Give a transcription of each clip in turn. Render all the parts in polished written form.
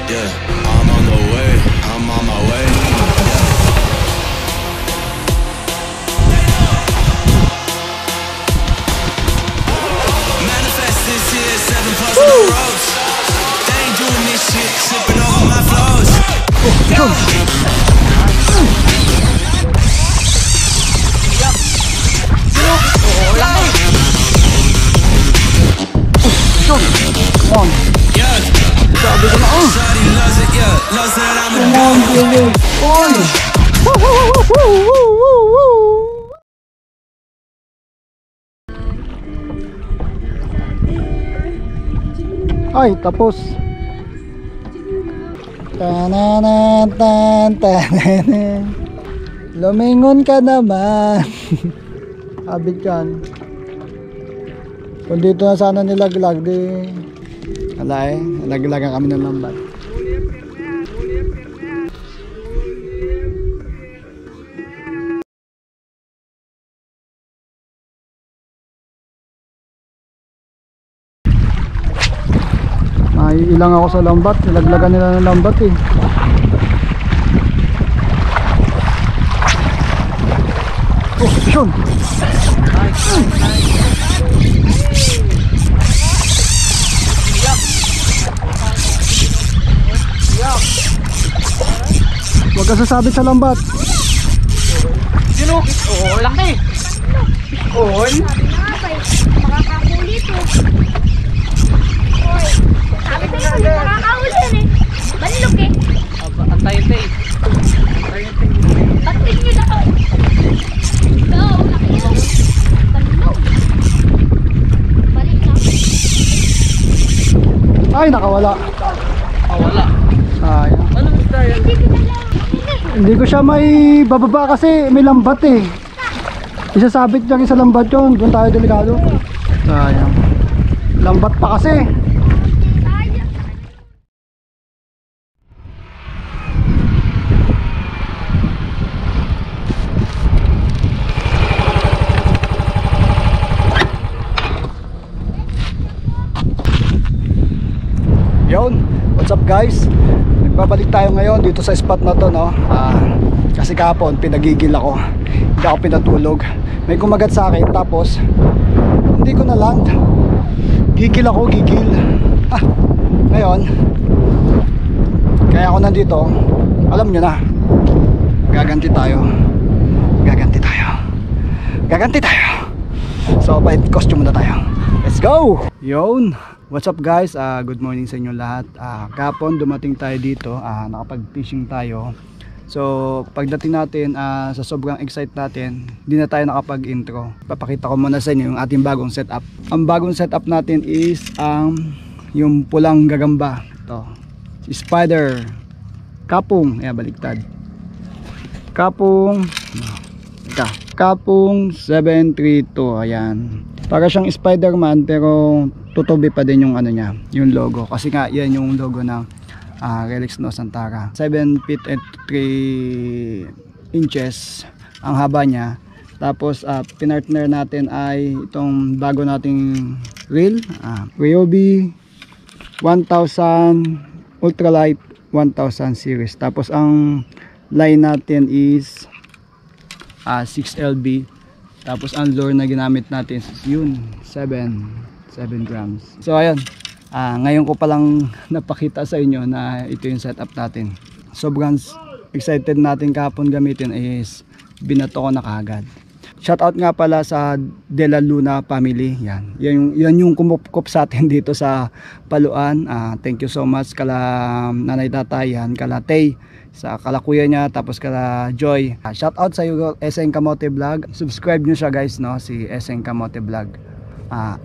Yeah, I'm on the way, I'm on my way. Manifest this year, 7+ on the roads. They ain't doing this shit, slipping over my flows. Come on. Sabi ko na, Shawty loves it, yeah, loves that I'm a come on, baby. On. Ay, tapos. Tananan, tananan. Lumingon ka naman. Sabi dyan. Kung dito na sana nilaglag, di wala eh, nilaglagan kami ng lambat. Ay, ilang ako sa lambat, nilaglagan nila ng lambat eh. Oh, yun! Huwag ka sasabit sa lambat. Sino? Oo, laki. Oo. Sabi na nga ba eh, makakahuli to. Oy, sabi ko yun, makakahuli yun eh. Banlok eh. Antayin tayo. Batin nyo na ako. Ikaw, nakiyaw. Banlok. Balik na. Ay, nakawala. Wala. Sayang. Ano isda yan? Hindi ko na lang. Hindi ko siya may bababa kasi may lambat eh. Isasabit lang sa lambat yun. Doon tayo delikado. Sayang. Lambat pa kasi. Yun, what's up guys? Nagbabalik tayo ngayon dito sa spot na to, no? Kasi kahapon pinagigil ako. Hindi ako pinatulog. May kumagat sa akin tapos hindi ko na land. Gigil ako, gigil. Ngayon kaya ako nandito. Alam nyo na, gaganti tayo. Gaganti tayo. Gaganti tayo. So, bait costume muna tayo. Let's go! Yun, what's up guys? Good morning sa inyo lahat. Kahapon dumating tayo dito, nakapag-fishing tayo. So pagdating natin sa sobrang excited natin, hindi na tayo nakapag-intro. Papakita ko muna sa inyo yung ating bagong setup. Ang bagong setup natin is yung pulang gagamba. Ito, spider kapung. Ayan, baliktad. Kapung Kapung 732. Ayan, para siyang Spider-Man pero tutubi pa din yung ano niya, yung logo. Kasi nga yan yung logo ng Relics Nusantara. 7 feet and 3 inches ang haba niya. Tapos pinartner natin ay itong bago nating reel, Ryobi 1000 Ultralight 1000 series. Tapos ang line natin is 6LB. Tapos ang lure na ginamit natin is yun, 7 grams. So ayun, ngayon ko palang napakita sa inyo na ito yung setup natin. Sobrang excited natin kahapon gamitin is binato ko na kaagad. Shoutout nga pala sa De La Luna family. Yan yung kumupkup sa atin dito sa Paluan. Thank you so much kala Nanay Tatay, kala Tay, sa kala kuya niya, tapos kala Joy. Shoutout sa iyo SN Kamote Vlog. Subscribe nyo siya guys, no, si SN Kamote Vlog.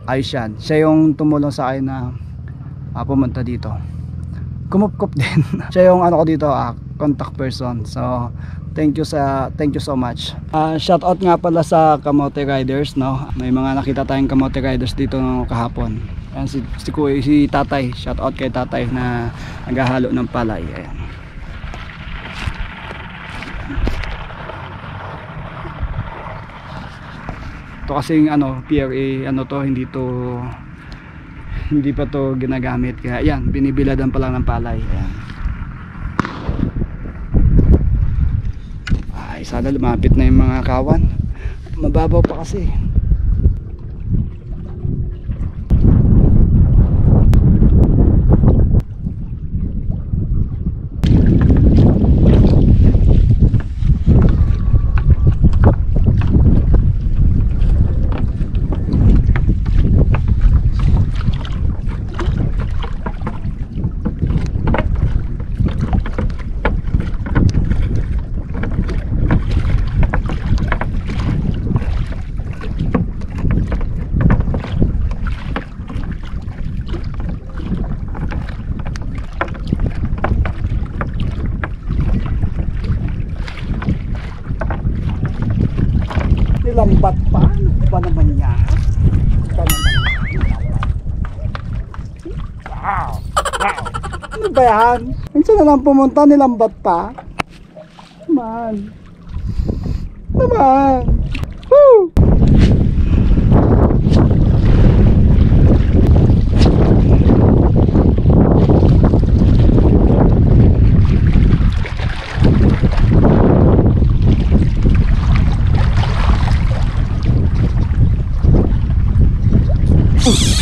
Ayos yan. Siya yung tumulong sa akin na pumunta dito. Kumupkup din. Siya yung ano ko dito, contact person. So thank you so much. Shout out nga pala sa Kamote Riders, no. May mga nakita tayong Kamote Riders dito kahapon. Ayan, si Tatay. Shout out kay Tatay na naghahalo ng palay. Ayan. Ito kasing PRA to, hindi pa to ginagamit, kaya yan, binibiladan pa lang ng palay. Ayan. Ay, sana lumapit na yung mga kawan. Mababaw pa kasi. Nilambat pa? Ano ba naman yan? Wow! Wow! Ano ba yan? Minsan na lang pumunta, nilambat pa? Naman. Naman. Woo!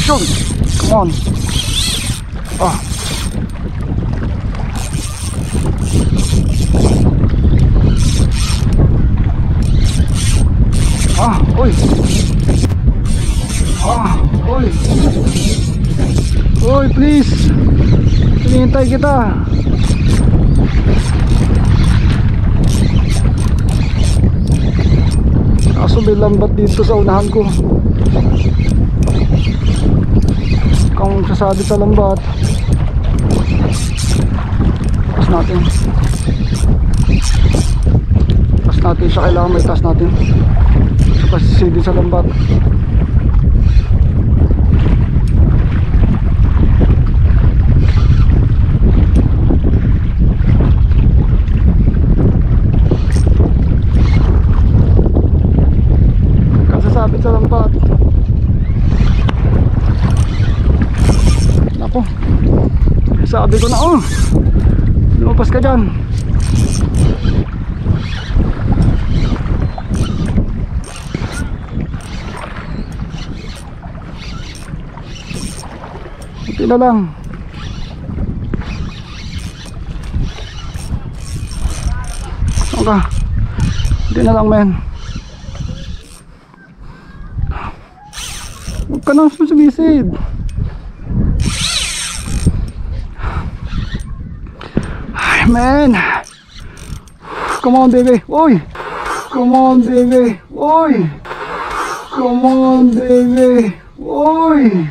Shoot! Come on! Ah! Ah! Uy! Ah! Uy! Uy! Please! Hinihintay kita! Kaso may lambat dito sa unahan ko. Kung sasabi sa lambat, tas natin siya, kailangan may tas natin tapos sisidi sa lambat. Kasasabit sa lambat. Sabi ko na, oh, lumabas ka dyan. Ito na lang. Okay, ito na lang, men. Huwag ka nang sumisid. Man, come on baby, oi, come on baby, oi, come on baby, oi,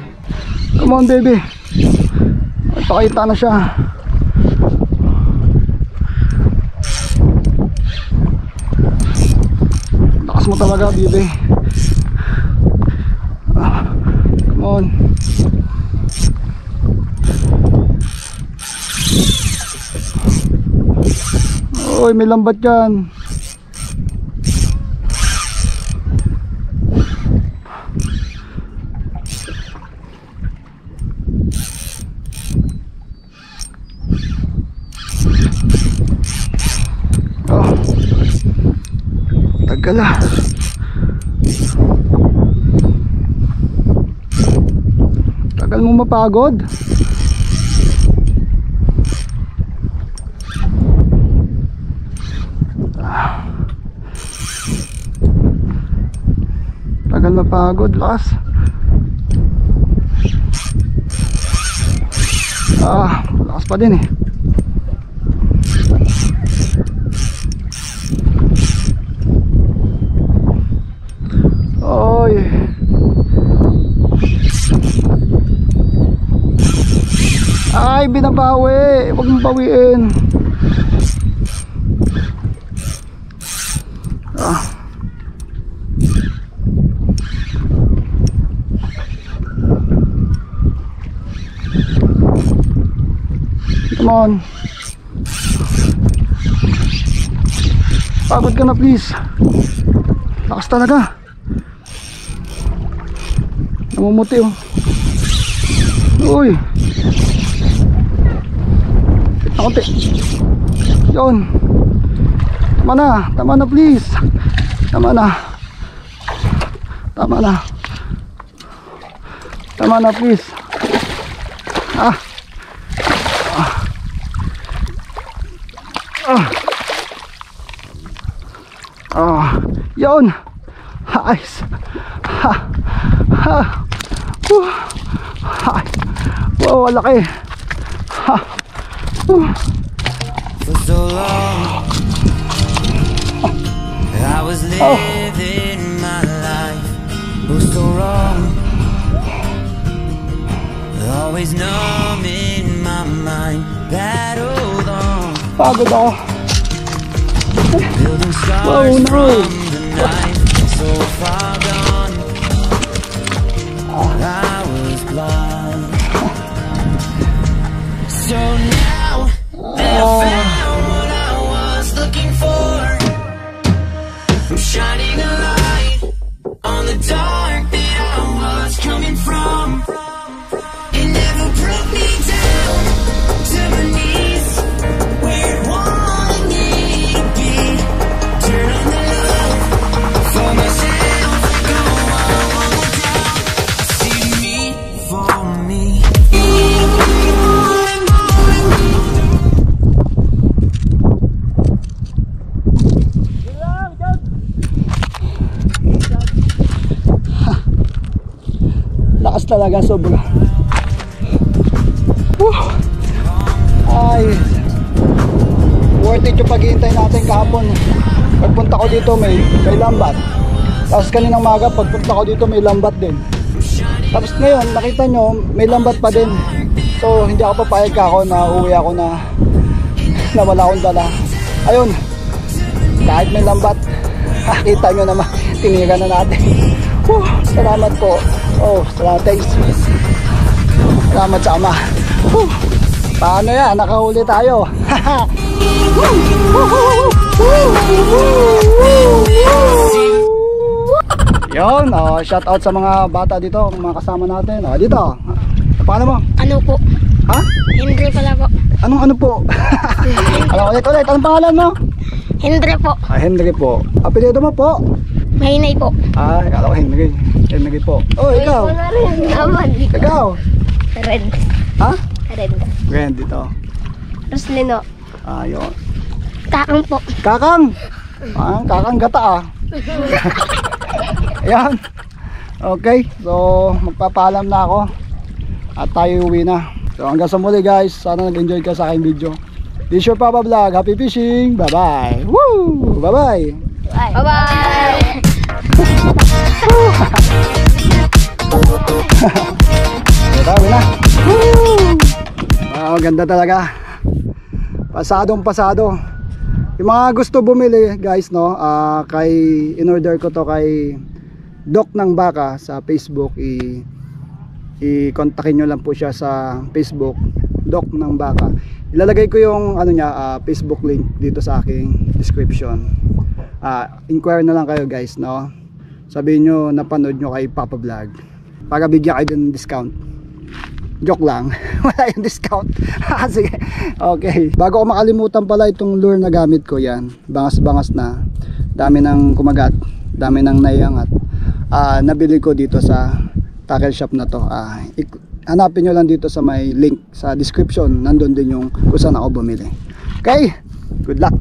come on baby. Pakita na siya. Lakas mo talaga baby. Come on. Oy, may lambat dyan. Oh, tagal ah. Tagal mo mapagod. Tagal mapagod, lakas. Ah, lakas pa din eh. Oy. Ay, binabawi. Huwag mong bawiin. Ah. Come on. Pagod ka na please. Lakas talaga. Namumuti oh. Uy. Konti. Yun. Tama na please. Tama na please. Yun. Ayos. Wow, laki. For so long I was living my life, oh so wrong, always numb in my mind, battled on, Pagod ako. building scars Oh, no. from the night, so far gone, I was blind. So now that I found what I was looking for, I'm shining a light on the dark that I was coming from. It never brought me down to my knees, where it wanted me to be. Turn on the love for myself, go on one more down. See me for me. Lakas talaga, sobra. Ay, worth it yung paghihintay natin kahapon. Pagpunta ko dito may lambat. Tapos kaninang maga pagpunta ko dito may lambat din. Tapos ngayon nakita nyo may lambat pa din. So hindi ako papayag ako na uwi ako na wala akong dala. Ayun, kahit may lambat, kita nyo naman, tinira na natin. Salamat po. Salamat, thanks. Salamat sa Ama. Paano yan? Nakahuli tayo. Yun, shout out sa mga bata dito, mga kasama natin. Dito. Paano mo? Ano po? Ha? Henry pala po. Anong ano po? Ulit. Anong pangalan mo? Henry po. Henry po. Apelyido mo po? Mahinay po. Kala ko Henry. Henry po. Ikaw? Ikaw? Red. Ha? Red. Red dito. Roslino. Yun. Kakang po. Kakang! Kakang gata Ayan. Okay, so magpapaalam na ako at tayo uwi na. So hanggang sa muli guys, sana nag-enjoy ka sa aking video. This is your Papa Vlog. Happy fishing. Bye bye. Woo! Bye bye. Bye bye. Uwi na. Ganda talaga. Pasadong pasado. Yung mga gusto bumili guys, no, in-order ko to kay Doc ng Baka sa Facebook. I-kontakin nyo lang po siya sa Facebook, Doc ng Baka. Ilalagay ko yung Facebook link dito sa aking description. Inquire na lang kayo guys, no. Sabihin nyo napanood nyo kay Papa Vlog para bigyan kayo ng discount. Joke lang. Wala yung discount. Sige. Okay. Bago ko makalimutan pala itong lure na gamit ko, yan. Bangas-bangas na. Dami ng kumagat. Dami ng naiangat. Nabili ko dito sa tackle shop na to. Hanapin nyo lang dito sa may link sa description. Nandun din yung kung saan ako bumili. Okay. Good luck.